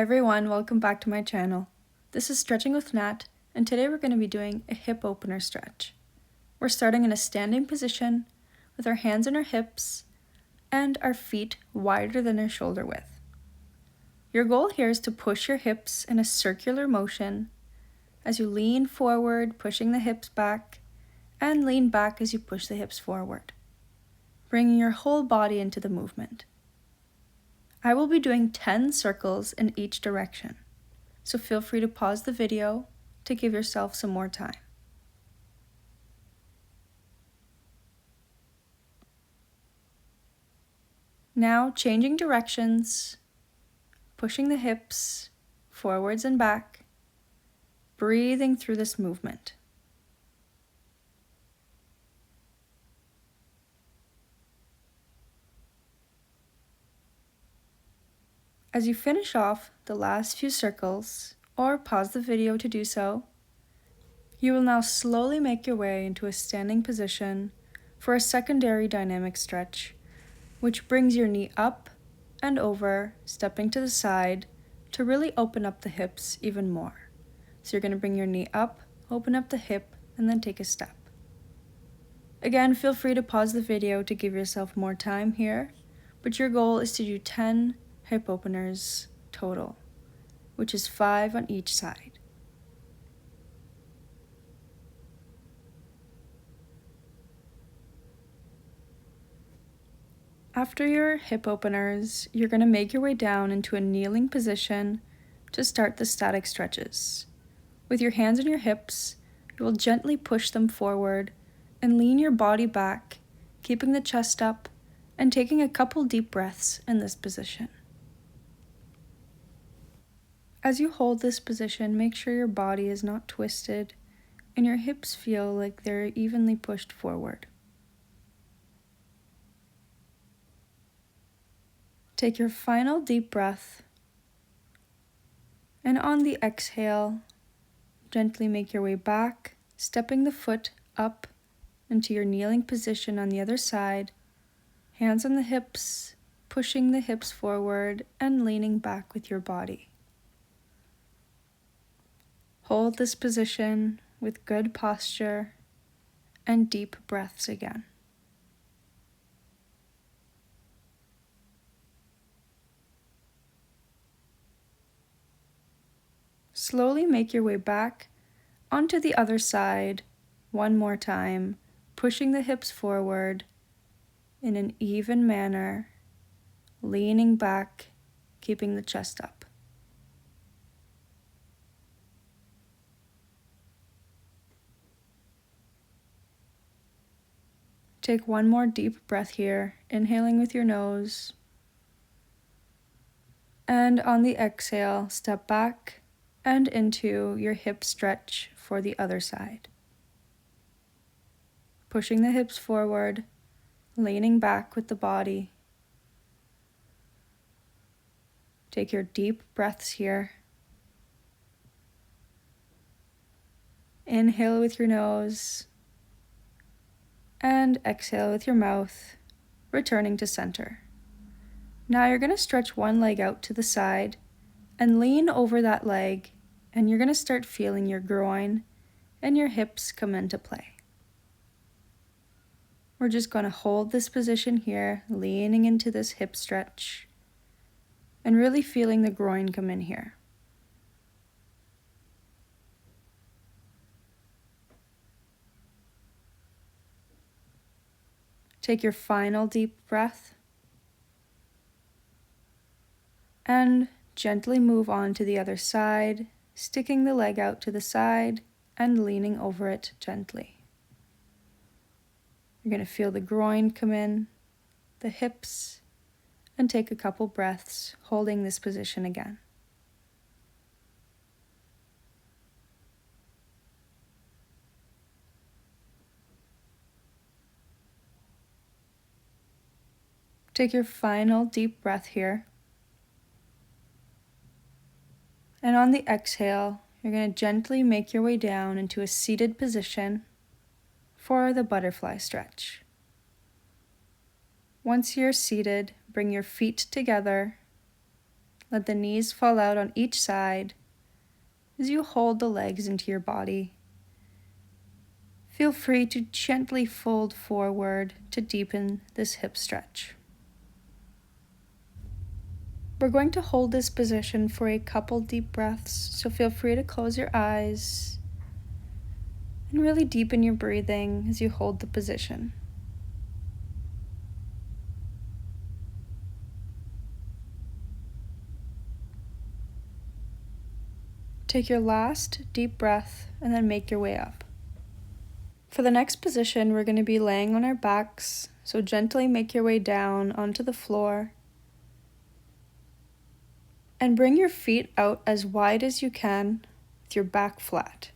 everyone, welcome back to my channel. This is Stretching with Nat, and today we're going to be doing a hip opener stretch. We're starting in a standing position with our hands on our hips and our feet wider than our shoulder width. Your goal here is to push your hips in a circular motion as you lean forward, pushing the hips back, and lean back as you push the hips forward, bringing your whole body into the movement. I will be doing 10 circles in each direction, so feel free to pause the video to give yourself some more time. Now changing directions, pushing the hips forwards and back, breathing through this movement. As you finish off the last few circles, or pause the video to do so, you will now slowly make your way into a standing position for a secondary dynamic stretch, which brings your knee up and over, stepping to the side to really open up the hips even more. So you're going to bring your knee up, open up the hip, and then take a step. Again, feel free to pause the video to give yourself more time here, but your goal is to do 10 hip openers total, which is 5 on each side. After your hip openers, you're going to make your way down into a kneeling position to start the static stretches. With your hands on your hips, you will gently push them forward and lean your body back, keeping the chest up and taking a couple deep breaths in this position. As you hold this position, make sure your body is not twisted and your hips feel like they're evenly pushed forward. Take your final deep breath, and on the exhale, gently make your way back, stepping the foot up into your kneeling position on the other side, hands on the hips, pushing the hips forward and leaning back with your body. Hold this position with good posture and deep breaths again. Slowly make your way back onto the other side one more time, pushing the hips forward in an even manner, leaning back, keeping the chest up. Take one more deep breath here, inhaling with your nose. And on the exhale, step back and into your hip stretch for the other side. Pushing the hips forward, leaning back with the body. Take your deep breaths here. Inhale with your nose and exhale with your mouth, returning to center. Now you're going to stretch one leg out to the side and lean over that leg, and you're going to start feeling your groin and your hips come into play. We're just going to hold this position here, leaning into this hip stretch and really feeling the groin come in here. Take your final deep breath and gently move on to the other side, sticking the leg out to the side and leaning over it gently. You're going to feel the groin come in, the hips, and take a couple breaths holding this position again. Take your final deep breath here. And on the exhale, you're going to gently make your way down into a seated position for the butterfly stretch. Once you're seated, bring your feet together Let the knees fall out on each side as you hold the legs into your body. Feel free to gently fold forward to deepen this hip stretch. We're going to hold this position for a couple deep breaths, so feel free to close your eyes and really deepen your breathing as you hold the position. Take your last deep breath and then make your way up. For the next position, we're going to be laying on our backs, so gently make your way down onto the floor. And bring your feet out as wide as you can with your back flat.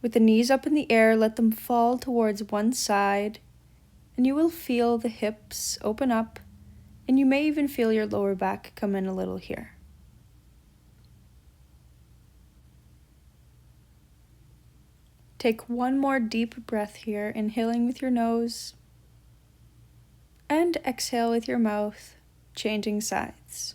With the knees up in the air, let them fall towards one side, and you will feel the hips open up, and you may even feel your lower back come in a little here. Take one more deep breath here, inhaling with your nose, and exhale with your mouth, changing sides.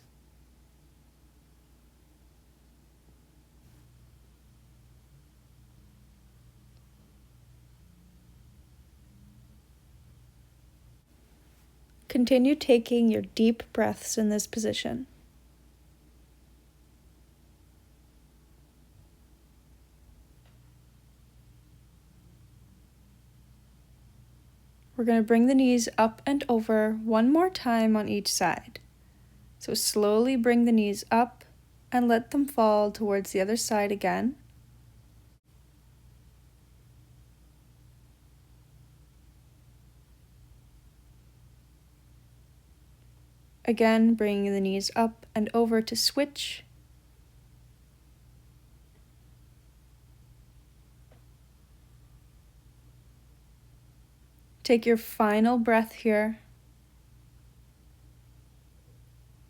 Continue taking your deep breaths in this position. We're going to bring the knees up and over one more time on each side. So slowly bring the knees up and let them fall towards the other side again. Again, bringing the knees up and over to switch. Take your final breath here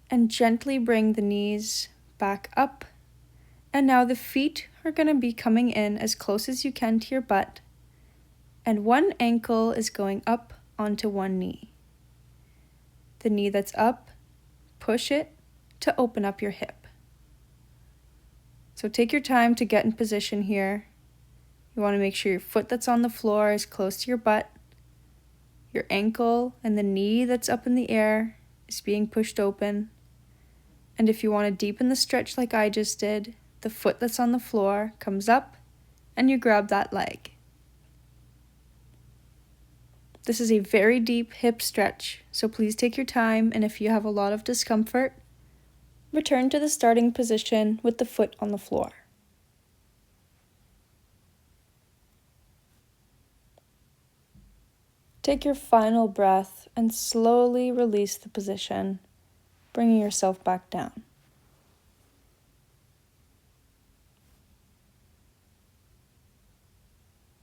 and gently bring the knees back up. And now the feet are going to be coming in as close as you can to your butt, and one ankle is going up onto one knee. The knee that's up, push it to open up your hip. So take your time to get in position here. You want to make sure your foot that's on the floor is close to your butt. Your ankle and the knee that's up in the air is being pushed open. And if you want to deepen the stretch like I just did, the foot that's on the floor comes up and you grab that leg. This is a very deep hip stretch, so please take your time, and if you have a lot of discomfort, return to the starting position with the foot on the floor. Take your final breath and slowly release the position, bringing yourself back down.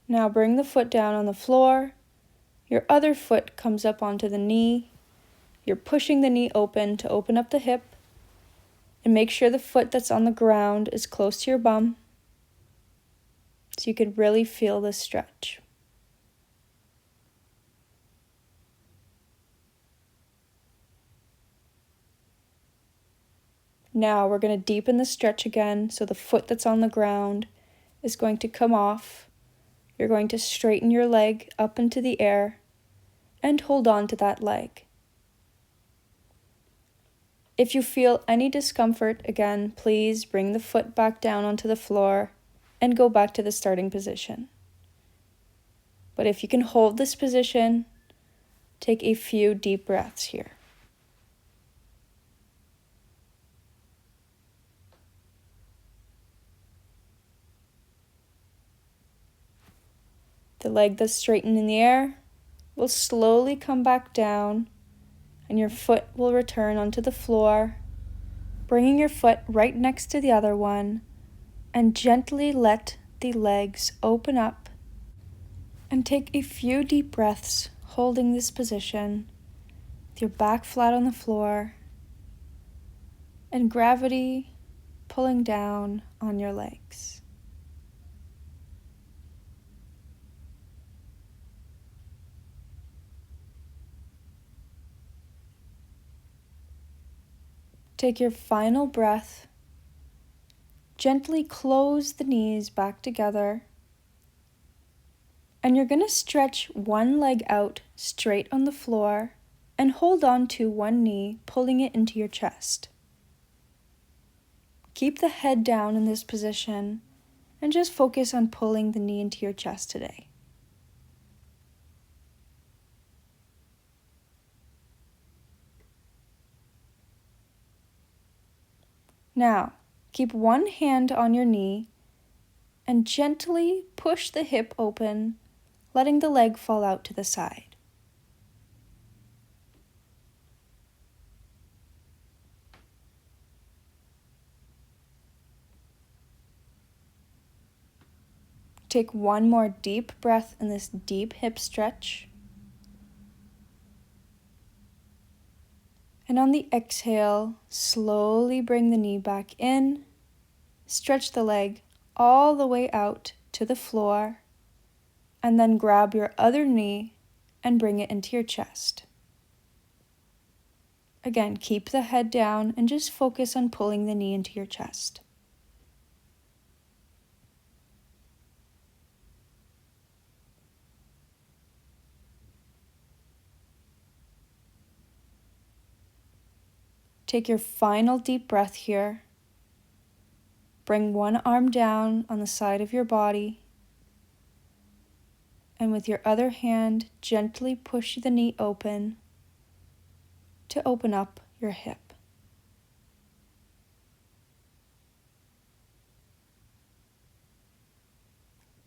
Now bring the foot down on the floor. Your other foot comes up onto the knee. You're pushing the knee open to open up the hip, and make sure the foot that's on the ground is close to your bum so you can really feel this stretch. Now we're going to deepen the stretch again, so the foot that's on the ground is going to come off. You're going to straighten your leg up into the air and hold on to that leg. If you feel any discomfort, again, please bring the foot back down onto the floor and go back to the starting position. But if you can hold this position, take a few deep breaths here. The leg that's straightened in the air will slowly come back down, and your foot will return onto the floor, bringing your foot right next to the other one, and gently let the legs open up, and take a few deep breaths holding this position with your back flat on the floor and gravity pulling down on your legs. Take your final breath. Gently close the knees back together. And you're going to stretch one leg out straight on the floor and hold on to one knee, pulling it into your chest. Keep the head down in this position and just focus on pulling the knee into your chest today. Now, keep one hand on your knee and gently push the hip open, letting the leg fall out to the side. Take one more deep breath in this deep hip stretch. And on the exhale, slowly bring the knee back in. Stretch the leg all the way out to the floor. And then grab your other knee and bring it into your chest. Again, keep the head down and just focus on pulling the knee into your chest. Take your final deep breath here. Bring one arm down on the side of your body. And with your other hand, gently push the knee open to open up your hip.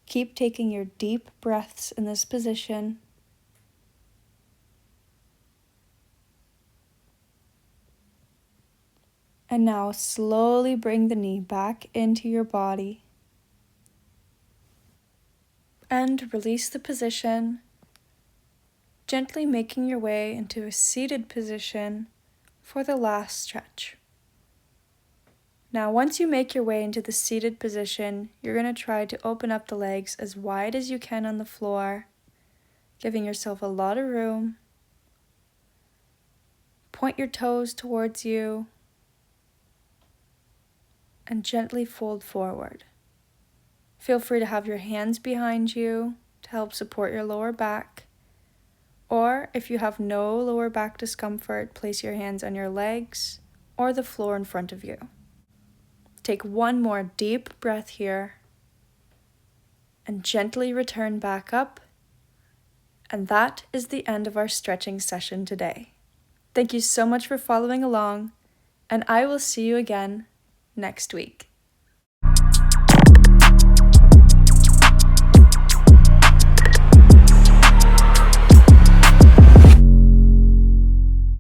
Keep taking your deep breaths in this position. And now slowly bring the knee back into your body. And release the position, gently making your way into a seated position for the last stretch. Now, once you make your way into the seated position, you're going to try to open up the legs as wide as you can on the floor, giving yourself a lot of room. Point your toes towards you and gently fold forward. Feel free to have your hands behind you to help support your lower back. Or if you have no lower back discomfort, place your hands on your legs or the floor in front of you. Take one more deep breath here and gently return back up. And that is the end of our stretching session today. Thank you so much for following along, and I will see you again next week.